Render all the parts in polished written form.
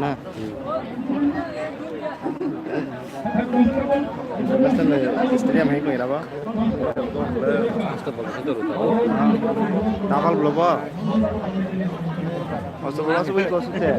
Nah, international stadium hai ko iraba. Takal belum ba? Masuk beli kau sudah.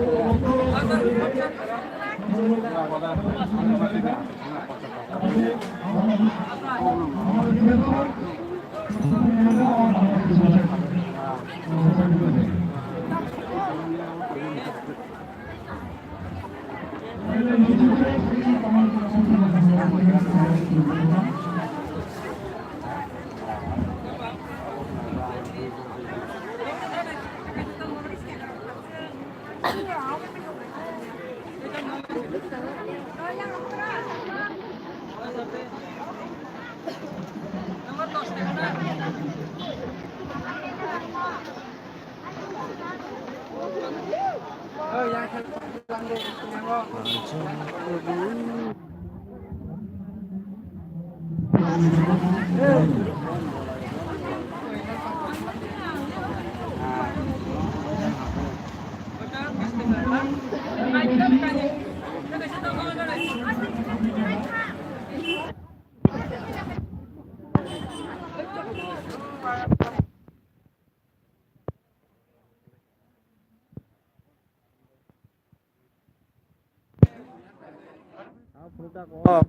Oh.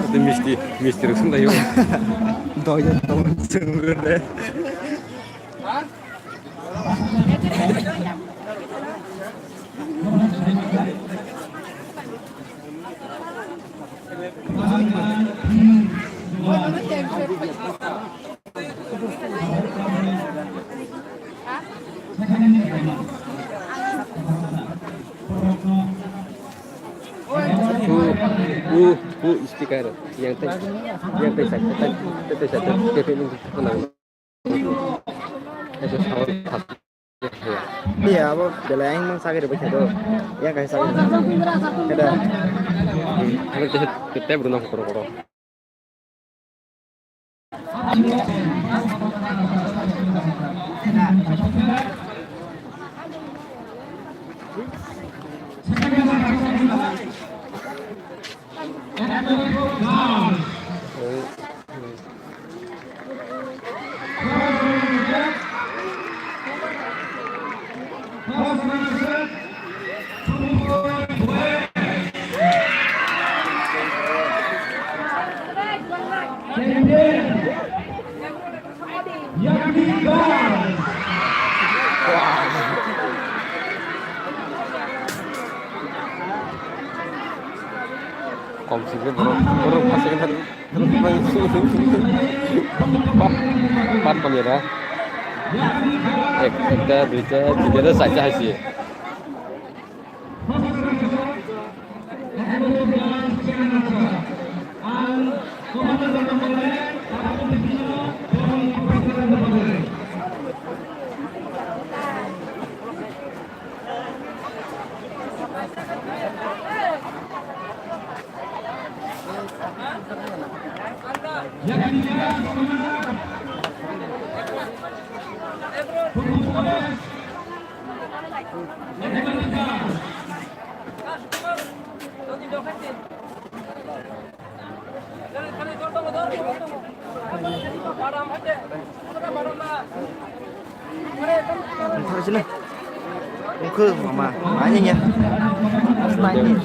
Itu mesti terus lah yuk. Doyan tahun sungguh deh. Istiqar yang tadi saja Kevin untuk tenang. Itu sahur khas. Iya, apa bela yang mang sakit baca do. Yang kayak sakit. Ada. Kalau kita berenang koro-koro. Komisinya baru masukin terus empat kamera একটা দুইটা তিনটা চারটা হাসি Taruh sini. Muka mama, banyak ya. Banyak.